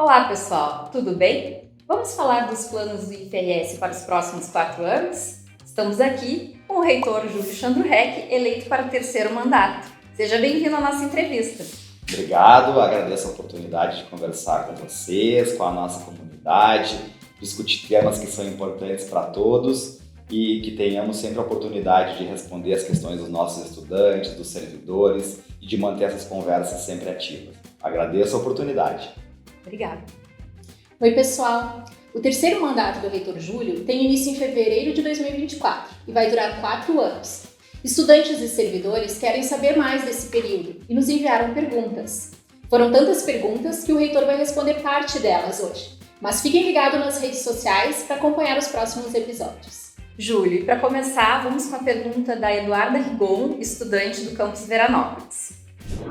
Olá, pessoal, tudo bem? Vamos falar dos planos do IFRS para os próximos 4 anos? Estamos aqui com o reitor Júlio Chandruhek, eleito para o 3º mandato. Seja bem-vindo à nossa entrevista. Obrigado, agradeço a oportunidade de conversar com vocês, com a nossa comunidade, discutir temas que são importantes para todos e que tenhamos sempre a oportunidade de responder as questões dos nossos estudantes, dos servidores e de manter essas conversas sempre ativas. Agradeço a oportunidade. Obrigada. Oi, pessoal! O 3º mandato do reitor Júlio tem início em fevereiro de 2024 e vai durar 4 anos. Estudantes e servidores querem saber mais desse período e nos enviaram perguntas. Foram tantas perguntas que o reitor vai responder parte delas hoje. Mas fiquem ligados nas redes sociais para acompanhar os próximos episódios. Júlio, e para começar, vamos com a pergunta da Eduarda Rigon, estudante do campus Veranópolis.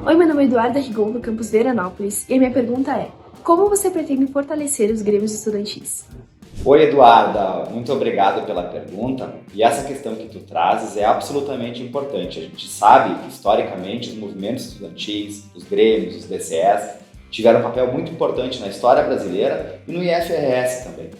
Oi, meu nome é Eduarda Rigon, do campus Veranópolis, e a minha pergunta é: como você pretende fortalecer os grêmios estudantis? Oi, Eduarda, muito obrigado pela pergunta. E essa questão que tu trazes é absolutamente importante. A gente sabe que, historicamente, os movimentos estudantis, os grêmios, os DCEs, tiveram um papel muito importante na história brasileira e no IFRS também.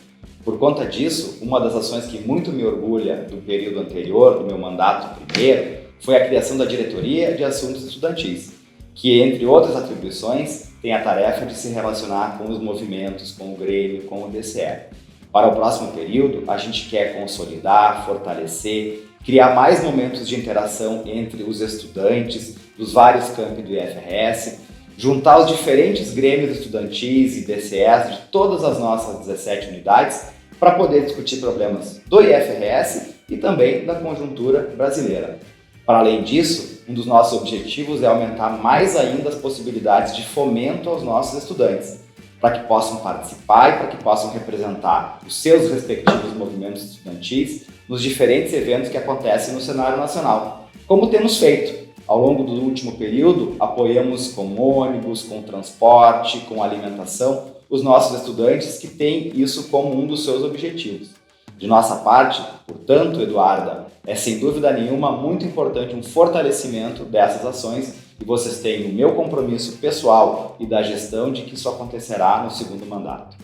Por conta disso, uma das ações que muito me orgulha do período anterior, do meu mandato primeiro, foi a criação da Diretoria de Assuntos Estudantis, que, entre outras atribuições, tem a tarefa de se relacionar com os movimentos, com o grêmio, com o DCE. Para o próximo período, a gente quer consolidar, fortalecer, criar mais momentos de interação entre os estudantes dos vários campi do IFRS, juntar os diferentes grêmios estudantis e DCEs de todas as nossas 17 unidades para poder discutir problemas do IFRS e também da conjuntura brasileira. Para além disso, um dos nossos objetivos é aumentar mais ainda as possibilidades de fomento aos nossos estudantes, para que possam participar e para que possam representar os seus respectivos movimentos estudantis nos diferentes eventos que acontecem no cenário nacional. Como temos feito, ao longo do último período, apoiamos com ônibus, com transporte, com alimentação, os nossos estudantes que têm isso como um dos seus objetivos. De nossa parte, portanto, Eduarda, é sem dúvida nenhuma muito importante um fortalecimento dessas ações e vocês têm o meu compromisso pessoal e da gestão de que isso acontecerá no 2º mandato.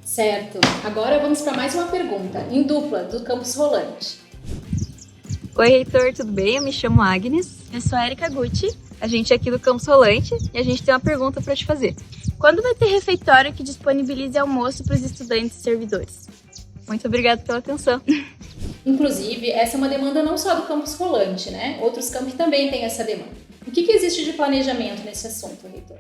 Certo. Agora vamos para mais uma pergunta, em dupla, do campus Rolante. Oi, reitor, tudo bem? Eu me chamo Agnes. Eu sou a Erika Gucci. A gente é aqui do campus Rolante e a gente tem uma pergunta para te fazer. Quando vai ter refeitório que disponibilize almoço para os estudantes e servidores? Muito obrigada pela atenção. Inclusive, essa é uma demanda não só do campus Rolante, né? Outros campi também têm essa demanda. O que existe de planejamento nesse assunto, reitor?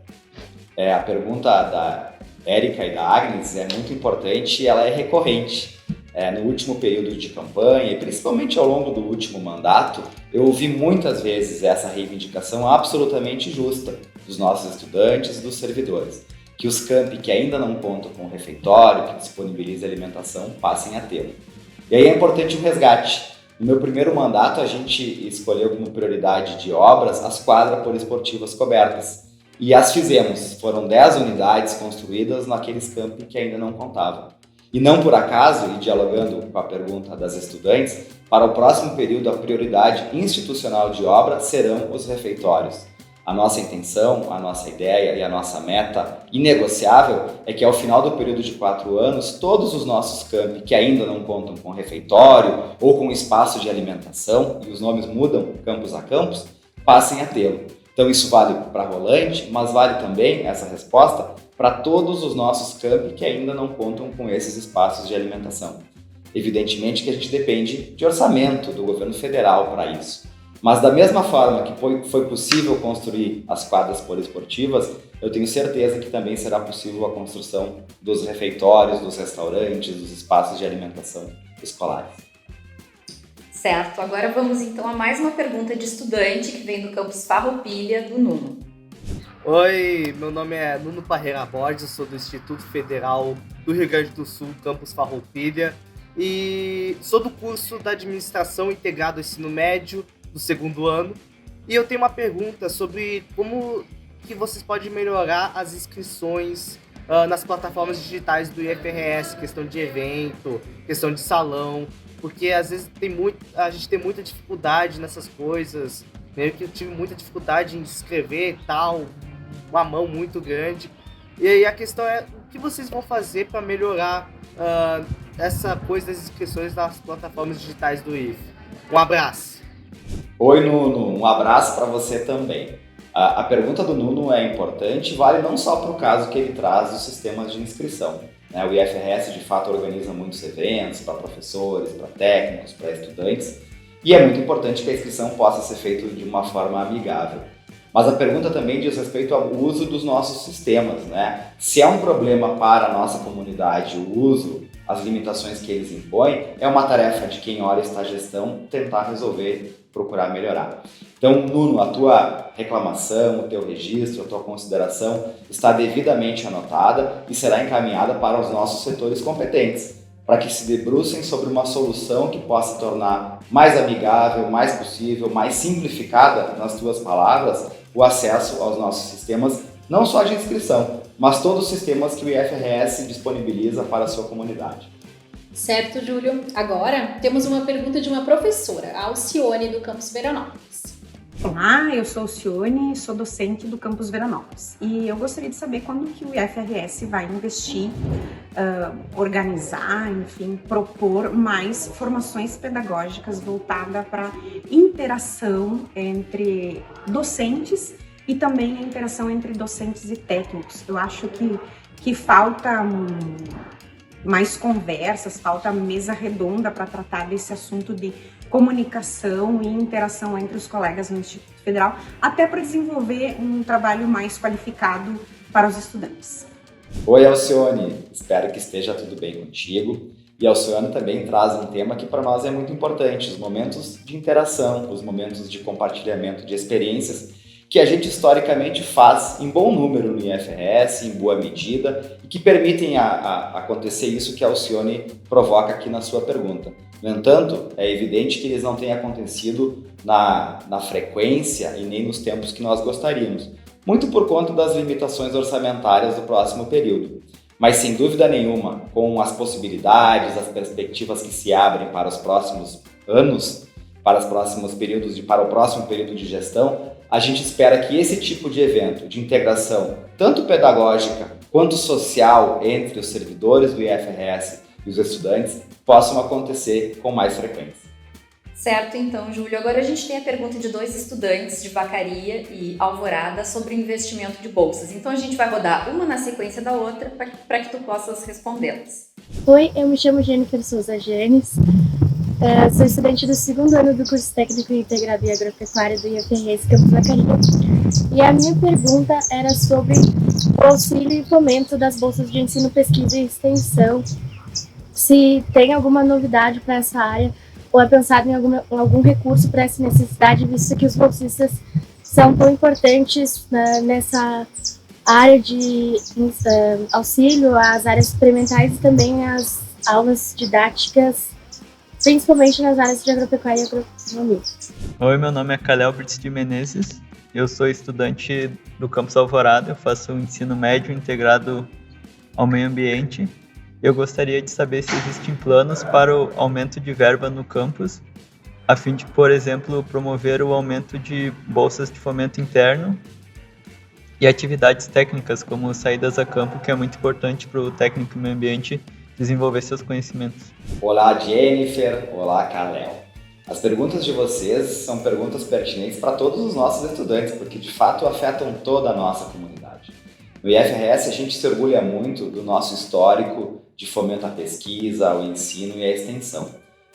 A pergunta da Érica e da Agnes é muito importante e ela é recorrente. No último período de campanha e principalmente ao longo do último mandato, eu ouvi muitas vezes essa reivindicação absolutamente justa dos nossos estudantes e dos servidores, que os campi que ainda não contam com refeitório, que disponibiliza alimentação, passem a tê-lo. E aí é importante um resgate. No meu primeiro mandato, a gente escolheu como prioridade de obras as quadras poliesportivas cobertas. E as fizemos. Foram 10 unidades construídas naqueles campi que ainda não contavam. E não por acaso, e dialogando com a pergunta das estudantes, para o próximo período a prioridade institucional de obra serão os refeitórios. A nossa intenção, a nossa ideia e a nossa meta inegociável é que ao final do período de 4 anos, todos os nossos campi que ainda não contam com refeitório ou com espaço de alimentação, e os nomes mudam campus a campus, passem a tê-lo. Então isso vale para Rolante, mas vale também, essa resposta, para todos os nossos campi que ainda não contam com esses espaços de alimentação. Evidentemente que a gente depende de orçamento do governo federal para isso. Mas da mesma forma que foi possível construir as quadras poliesportivas, eu tenho certeza que também será possível a construção dos refeitórios, dos restaurantes, dos espaços de alimentação escolares. Certo, agora vamos então a mais uma pergunta de estudante que vem do campus Farroupilha, do Nuno. Oi, meu nome é Nuno Parreira Borges, sou do Instituto Federal do Rio Grande do Sul, campus Farroupilha, e sou do curso da Administração Integrado ao Ensino Médio, do 2º ano, e eu tenho uma pergunta sobre como que vocês podem melhorar as inscrições nas plataformas digitais do IFRS, questão de evento, questão de salão, porque às vezes a gente tem muita dificuldade nessas coisas, meio que eu tive muita dificuldade em escrever e tal, uma mão muito grande, E aí a questão é o que vocês vão fazer para melhorar essa coisa das inscrições nas plataformas digitais do IFE. Um abraço. Oi, Nuno. Um abraço para você também. A pergunta do Nuno é importante e vale não só para o caso que ele traz dos sistemas de inscrição. Né? O IFRS, de fato, organiza muitos eventos para professores, para técnicos, para estudantes, e é muito importante que a inscrição possa ser feita de uma forma amigável. Mas a pergunta também diz respeito ao uso dos nossos sistemas, né? Se é um problema para a nossa comunidade o uso, as limitações que eles impõem, é uma tarefa de quem olha esta gestão tentar resolver, procurar melhorar. Então, Nuno, a tua reclamação, o teu registro, a tua consideração está devidamente anotada e será encaminhada para os nossos setores competentes, para que se debrucem sobre uma solução que possa tornar mais amigável, mais possível, mais simplificada, nas tuas palavras, o acesso aos nossos sistemas, não só de inscrição, mas todos os sistemas que o IFRS disponibiliza para a sua comunidade. Certo, Júlio. Agora temos uma pergunta de uma professora, a Alcione, do Campus Veranópolis. Olá, eu sou Alcione, sou docente do Campus Veranópolis e eu gostaria de saber quando que o IFRS vai investir, organizar, enfim, propor mais formações pedagógicas voltadas para interação entre docentes e também a interação entre docentes e técnicos. Eu acho que falta mais conversas, falta mesa redonda para tratar desse assunto de comunicação e interação entre os colegas no Instituto Federal, até para desenvolver um trabalho mais qualificado para os estudantes. Oi, Alcione, espero que esteja tudo bem contigo. E a Alcione também traz um tema que para nós é muito importante, os momentos de interação, os momentos de compartilhamento de experiências que a gente historicamente faz em bom número no IFRS, em boa medida, e que permitem acontecer isso que a Alcione provoca aqui na sua pergunta. No entanto, é evidente que eles não têm acontecido na frequência e nem nos tempos que nós gostaríamos, muito por conta das limitações orçamentárias do próximo período. Mas, sem dúvida nenhuma, com as possibilidades, as perspectivas que se abrem para os próximos anos, para o próximo período de gestão, a gente espera que esse tipo de evento, de integração, tanto pedagógica quanto social entre os servidores do IFRS e os estudantes, possam acontecer com mais frequência. Certo, então, Júlio. Agora a gente tem a pergunta de 2 estudantes de Vacaria e Alvorada sobre o investimento de bolsas. Então a gente vai rodar uma na sequência da outra para que tu possas respondê-las. Oi, eu me chamo Jennifer Souza Genes. Sou estudante do 2º ano do curso técnico integrado em agropecuária do IFRS Campus Vacaria. E a minha pergunta era sobre o auxílio e fomento das bolsas de ensino, pesquisa e extensão. Se tem alguma novidade para essa área ou é pensado em algum recurso para essa necessidade, visto que os bolsistas são tão importantes nessa área de auxílio às áreas experimentais e também às aulas didáticas, principalmente nas áreas de agropecuária e agronomia. Oi, meu nome é Calelbert de Menezes, eu sou estudante do Campus Alvorada, eu faço o ensino médio integrado ao meio ambiente. Eu gostaria de saber se existem planos para o aumento de verba no campus, a fim de, por exemplo, promover o aumento de bolsas de fomento interno e atividades técnicas, como saídas a campo, que é muito importante para o técnico em meio ambiente desenvolver seus conhecimentos. Olá, Jennifer. Olá, Kalel. As perguntas de vocês são perguntas pertinentes para todos os nossos estudantes, porque de fato afetam toda a nossa comunidade. No IFRS a gente se orgulha muito do nosso histórico de fomento à pesquisa, ao ensino e à extensão.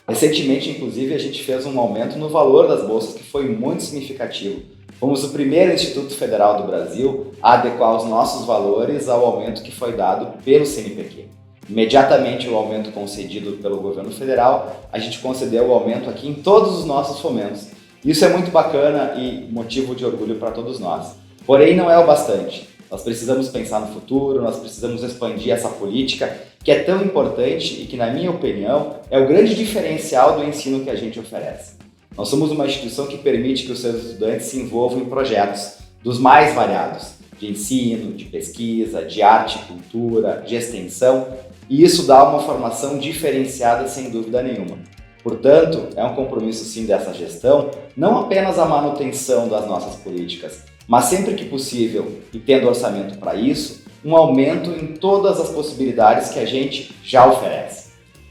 Recentemente, inclusive, a gente fez um aumento no valor das bolsas que foi muito significativo. Fomos o primeiro Instituto Federal do Brasil a adequar os nossos valores ao aumento que foi dado pelo CNPq. Imediatamente o aumento concedido pelo governo federal, a gente concedeu o aumento aqui em todos os nossos fomentos. Isso é muito bacana e motivo de orgulho para todos nós. Porém, não é o bastante. Nós precisamos pensar no futuro, nós precisamos expandir essa política que é tão importante e que, na minha opinião, é o grande diferencial do ensino que a gente oferece. Nós somos uma instituição que permite que os seus estudantes se envolvam em projetos dos mais variados, de ensino, de pesquisa, de arte e cultura, de extensão, e isso dá uma formação diferenciada sem dúvida nenhuma. Portanto, é um compromisso sim dessa gestão, não apenas a manutenção das nossas políticas, mas sempre que possível, e tendo orçamento para isso, um aumento em todas as possibilidades que a gente já oferece.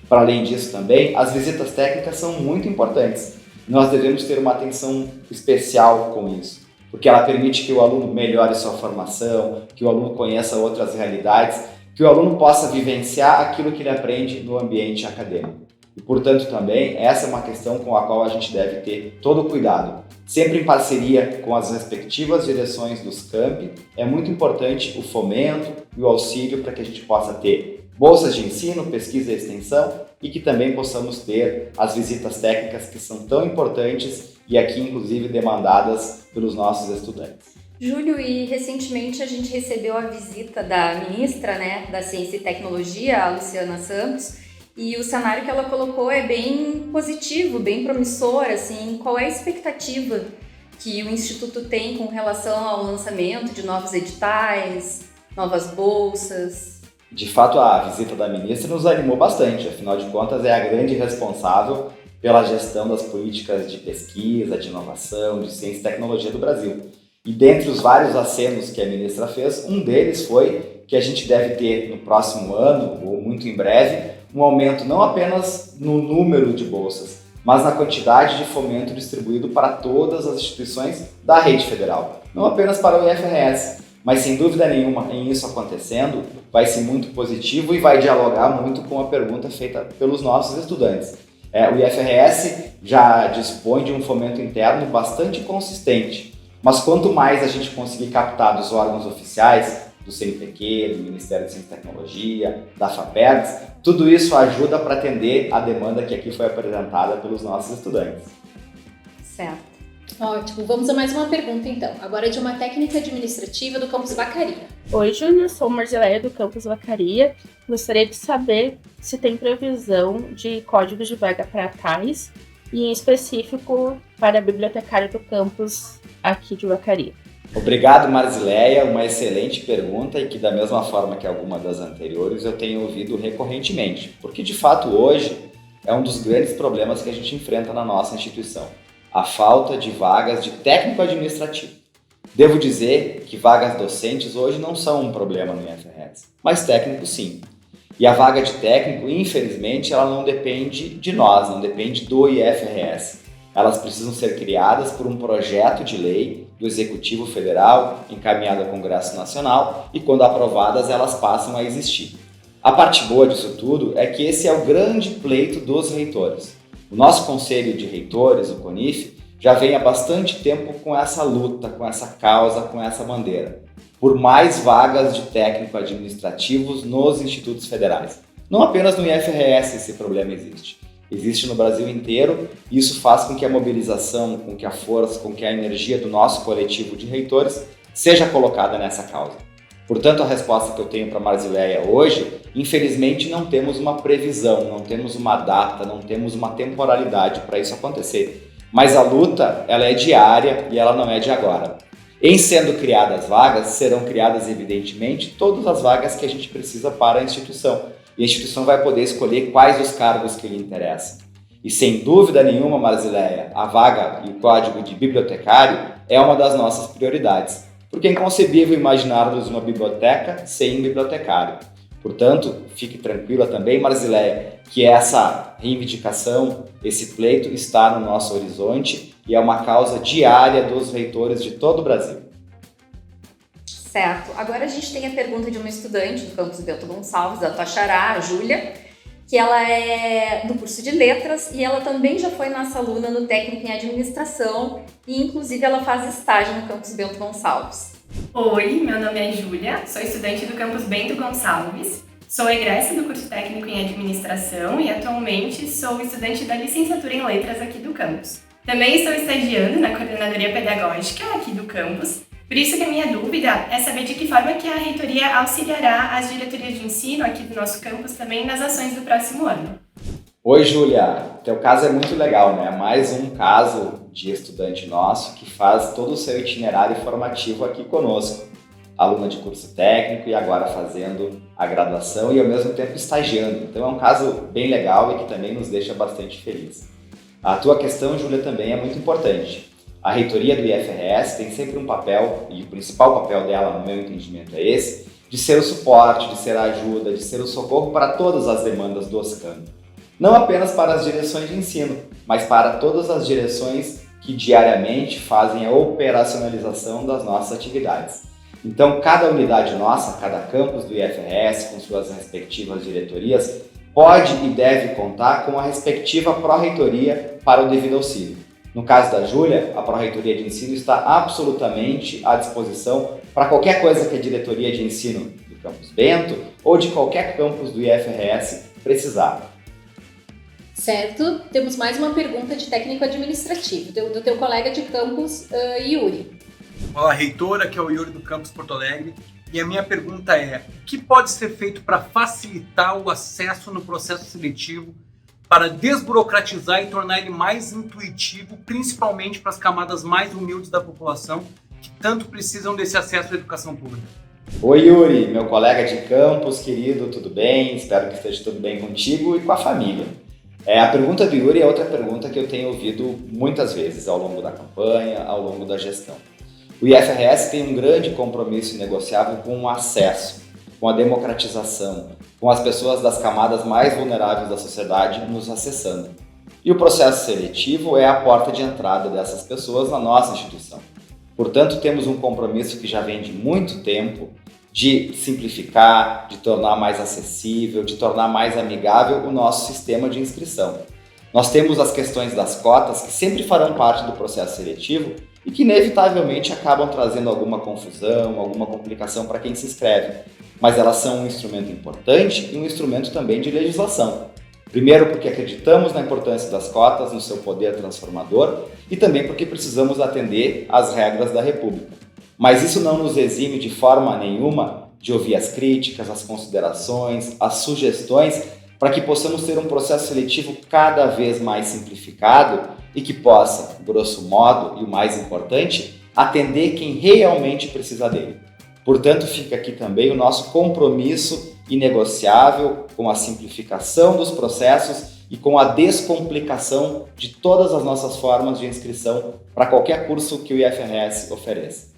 Para além disso também, as visitas técnicas são muito importantes. Nós devemos ter uma atenção especial com isso, porque ela permite que o aluno melhore sua formação, que o aluno conheça outras realidades, que o aluno possa vivenciar aquilo que ele aprende no ambiente acadêmico. E, portanto, também, essa é uma questão com a qual a gente deve ter todo o cuidado. Sempre em parceria com as respectivas direções dos campi, é muito importante o fomento e o auxílio para que a gente possa ter bolsas de ensino, pesquisa e extensão e que também possamos ter as visitas técnicas que são tão importantes e aqui, inclusive, demandadas pelos nossos estudantes. Júlio, e recentemente a gente recebeu a visita da ministra, da Ciência e Tecnologia, a Luciana Santos, e o cenário que ela colocou é bem positivo, bem promissor, assim. Qual é a expectativa que o Instituto tem com relação ao lançamento de novos editais, novas bolsas? De fato, a visita da ministra nos animou bastante, afinal de contas é a grande responsável pela gestão das políticas de pesquisa, de inovação, de ciência e tecnologia do Brasil. E dentre os vários acenos que a ministra fez, um deles foi que a gente deve ter no próximo ano, ou muito em breve, um aumento não apenas no número de bolsas, mas na quantidade de fomento distribuído para todas as instituições da rede federal. Não apenas para o IFRS, mas sem dúvida nenhuma, em isso acontecendo, vai ser muito positivo e vai dialogar muito com a pergunta feita pelos nossos estudantes. O IFRS já dispõe de um fomento interno bastante consistente, mas quanto mais a gente conseguir captar dos órgãos oficiais, do CNPq, do Ministério de Ciência e Tecnologia, da FAPERGS, tudo isso ajuda para atender a demanda que aqui foi apresentada pelos nossos estudantes. Certo. Ótimo, vamos a mais uma pergunta então. Agora é de uma técnica administrativa do campus Vacaria. Oi, Júlia, sou Marzileia do campus Vacaria. Gostaria de saber se tem previsão de códigos de vaga para tais e em específico para bibliotecário do campus aqui de Vacaria. Obrigado, Marzileia, uma excelente pergunta e que da mesma forma que alguma das anteriores eu tenho ouvido recorrentemente, porque de fato hoje é um dos grandes problemas que a gente enfrenta na nossa instituição, a falta de vagas de técnico administrativo. Devo dizer que vagas docentes hoje não são um problema no IFRS, mas técnico sim. E a vaga de técnico, infelizmente, ela não depende de nós, não depende do IFRS. Elas precisam ser criadas por um projeto de lei do Executivo Federal, encaminhado ao Congresso Nacional, e quando aprovadas elas passam a existir. A parte boa disso tudo é que esse é o grande pleito dos reitores. O nosso Conselho de Reitores, o CONIF, já vem há bastante tempo com essa luta, com essa causa, com essa bandeira, por mais vagas de técnico administrativos nos institutos federais. Não apenas no IFRS esse problema existe. Existe no Brasil inteiro e isso faz com que a mobilização, com que a força, com que a energia do nosso coletivo de reitores seja colocada nessa causa. Portanto, a resposta que eu tenho para a Marzileia hoje, infelizmente não temos uma previsão, não temos uma data, não temos uma temporalidade para isso acontecer. Mas a luta, ela é diária e ela não é de agora. Em sendo criadas vagas, serão criadas evidentemente todas as vagas que a gente precisa para a instituição. E a instituição vai poder escolher quais os cargos que lhe interessam. E sem dúvida nenhuma, Marzileia, a vaga e o código de bibliotecário é uma das nossas prioridades, porque é inconcebível imaginarmos uma biblioteca sem bibliotecário. Portanto, fique tranquila também, Marzileia, que essa reivindicação, esse pleito está no nosso horizonte e é uma causa diária dos reitores de todo o Brasil. Certo. Agora a gente tem a pergunta de uma estudante do campus Bento Gonçalves, da tua xará, a Júlia, que ela é do curso de Letras e ela também já foi nossa aluna no técnico em administração e inclusive ela faz estágio no campus Bento Gonçalves. Oi, meu nome é Júlia, sou estudante do campus Bento Gonçalves, sou egressa do curso técnico em administração e atualmente sou estudante da licenciatura em letras aqui do campus. Também estou estagiando na coordenadoria pedagógica aqui do campus. Por isso que a minha dúvida é saber de que forma que a reitoria auxiliará as diretorias de ensino aqui do nosso campus também nas ações do próximo ano. Oi, Júlia. Teu caso é muito legal, né? Mais um caso de estudante nosso que faz todo o seu itinerário formativo aqui conosco. Aluna de curso técnico e agora fazendo a graduação e ao mesmo tempo estagiando. Então é um caso bem legal e que também nos deixa bastante felizes. A tua questão, Júlia, também é muito importante. A reitoria do IFRS tem sempre um papel, e o principal papel dela, no meu entendimento, é esse, de ser o suporte, de ser a ajuda, de ser o socorro para todas as demandas do OSCAM. Não apenas para as direções de ensino, mas para todas as direções que diariamente fazem a operacionalização das nossas atividades. Então, cada unidade nossa, cada campus do IFRS, com suas respectivas diretorias, pode e deve contar com a respectiva pró-reitoria para o devido auxílio. No caso da Júlia, a Pró-Reitoria de Ensino está absolutamente à disposição para qualquer coisa que a Diretoria de Ensino do Campus Bento ou de qualquer campus do IFRS precisar. Certo, temos mais uma pergunta de técnico administrativo, do teu colega de campus, Yuri. Olá, reitor, aqui é o Yuri do Campus Porto Alegre. E a minha pergunta é, o que pode ser feito para facilitar o acesso no processo seletivo, para desburocratizar e tornar ele mais intuitivo, principalmente para as camadas mais humildes da população, que tanto precisam desse acesso à educação pública? Oi, Yuri, meu colega de campus, querido, tudo bem? Espero que esteja tudo bem contigo e com a família. A pergunta do Yuri é outra pergunta que eu tenho ouvido muitas vezes ao longo da campanha, ao longo da gestão. O IFRS tem um grande compromisso negociável com o acesso, com a democratização, com as pessoas das camadas mais vulneráveis da sociedade nos acessando. E o processo seletivo é a porta de entrada dessas pessoas na nossa instituição. Portanto, temos um compromisso que já vem de muito tempo de simplificar, de tornar mais acessível, de tornar mais amigável o nosso sistema de inscrição. Nós temos as questões das cotas que sempre farão parte do processo seletivo e que inevitavelmente acabam trazendo alguma confusão, alguma complicação para quem se inscreve. Mas elas são um instrumento importante e um instrumento também de legislação. Primeiro porque acreditamos na importância das cotas, no seu poder transformador e também porque precisamos atender às regras da República. Mas isso não nos exime de forma nenhuma de ouvir as críticas, as considerações, as sugestões para que possamos ter um processo seletivo cada vez mais simplificado e que possa, grosso modo, e o mais importante, atender quem realmente precisa dele. Portanto, fica aqui também o nosso compromisso inegociável com a simplificação dos processos e com a descomplicação de todas as nossas formas de inscrição para qualquer curso que o IFRS ofereça.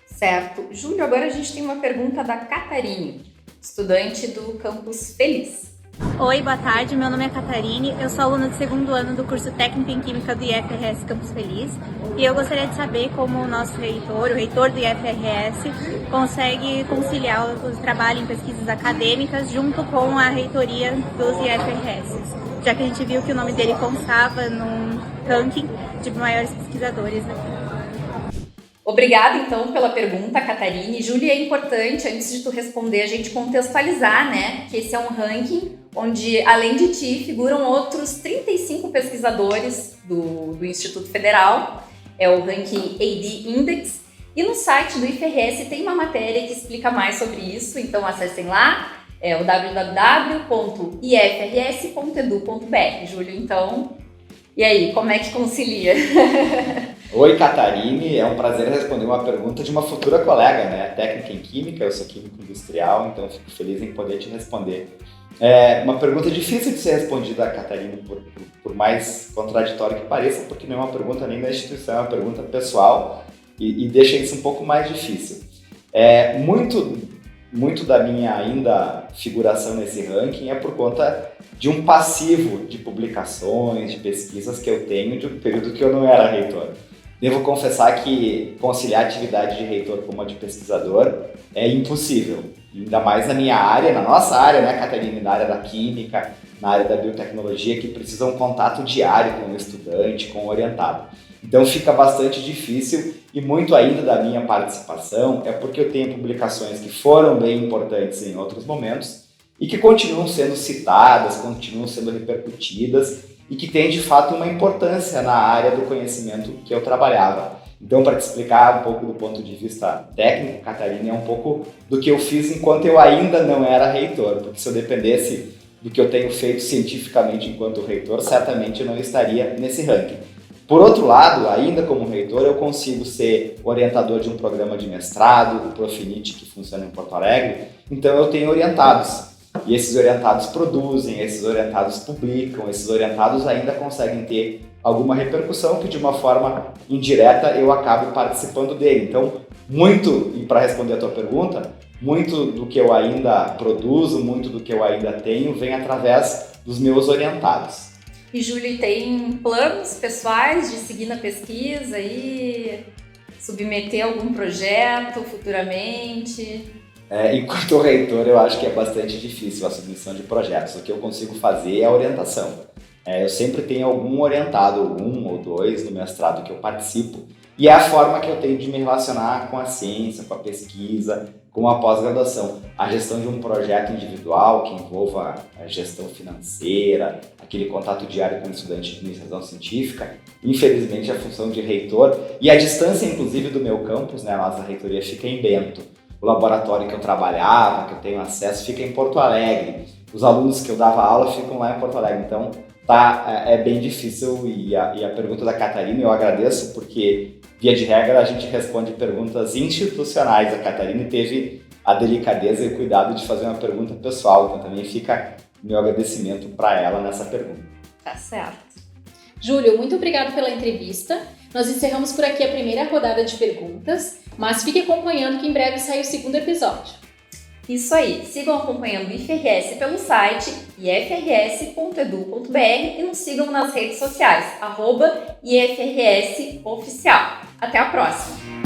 Certo. Júlio, agora a gente tem uma pergunta da Catarine, estudante do Campus Feliz. Oi, boa tarde. Meu nome é Catarine, eu sou aluna do segundo ano do curso Técnico em Química do IFRS Campus Feliz e eu gostaria de saber como o nosso reitor, o reitor do IFRS, consegue conciliar o trabalho em pesquisas acadêmicas junto com a reitoria dos IFRS, já que a gente viu que o nome dele constava num ranking de maiores pesquisadores aqui. Obrigada, então, pela pergunta, Catarine. Júlia, é importante, antes de tu responder, a gente contextualizar, né, que esse é um ranking onde, além de ti, figuram outros 35 pesquisadores do Instituto Federal, é o ranking AD Index, e no site do IFRS tem uma matéria que explica mais sobre isso, então acessem lá, é o www.ifrs.edu.br. Júlio, então, e aí, como é que concilia? Oi, Catarine, é um prazer responder uma pergunta de uma futura colega, né? Técnica em Química, eu sou químico industrial, então fico feliz em poder te responder. É uma pergunta difícil de ser respondida, Catarine, por mais contraditório que pareça, porque não é uma pergunta nem da instituição, é uma pergunta pessoal e deixa isso um pouco mais difícil. Muito da minha ainda figuração nesse ranking é por conta de um passivo de publicações, de pesquisas que eu tenho de um período que eu não era reitor. Devo confessar que conciliar a atividade de reitor com uma de pesquisador é impossível, ainda mais na minha área, na nossa área, né, Catarina, na área da química, na área da biotecnologia, que precisa um contato diário com o estudante, com o orientado. Então fica bastante difícil e muito ainda da minha participação é porque eu tenho publicações que foram bem importantes em outros momentos e que continuam sendo citadas, continuam sendo repercutidas e que têm de fato uma importância na área do conhecimento que eu trabalhava. Então, para te explicar um pouco do ponto de vista técnico, Catarina, é um pouco do que eu fiz enquanto eu ainda não era reitor, porque se eu dependesse do que eu tenho feito cientificamente enquanto reitor, certamente eu não estaria nesse ranking. Por outro lado, ainda como reitor, eu consigo ser orientador de um programa de mestrado, o Profinit, que funciona em Porto Alegre, então eu tenho orientados. E esses orientados produzem, esses orientados publicam, esses orientados ainda conseguem ter alguma repercussão que de uma forma indireta eu acabo participando dele. Então, e para responder a tua pergunta, muito do que eu ainda produzo, muito do que eu ainda tenho, vem através dos meus orientados. E Júlio, tem planos pessoais de seguir na pesquisa e submeter algum projeto futuramente? Enquanto reitor, eu acho que é bastante difícil a submissão de projetos. O que eu consigo fazer é a orientação. Eu sempre tenho algum orientado, 1 ou 2 no mestrado que eu participo, e é a forma que eu tenho de me relacionar com a ciência, com a pesquisa, com a pós-graduação. A gestão de um projeto individual que envolva a gestão financeira, aquele contato diário com o estudante de iniciação científica, infelizmente é a função de reitor, e a distância, inclusive, do meu campus, né, a nossa reitoria fica em Bento. O laboratório que eu trabalhava, que eu tenho acesso, fica em Porto Alegre. Os alunos que eu dava aula ficam lá em Porto Alegre. Então, é bem difícil. E a pergunta da Catarina eu agradeço, porque, via de regra, a gente responde perguntas institucionais. A Catarina teve a delicadeza e o cuidado de fazer uma pergunta pessoal. Então, também fica meu agradecimento para ela nessa pergunta. Tá certo. Júlio, muito obrigado pela entrevista. Nós encerramos por aqui a primeira rodada de perguntas, mas fique acompanhando que em breve sai o segundo episódio. Isso aí, sigam acompanhando o IFRS pelo site ifrs.edu.br e nos sigam nas redes sociais, @IFRSOficial. Até a próxima!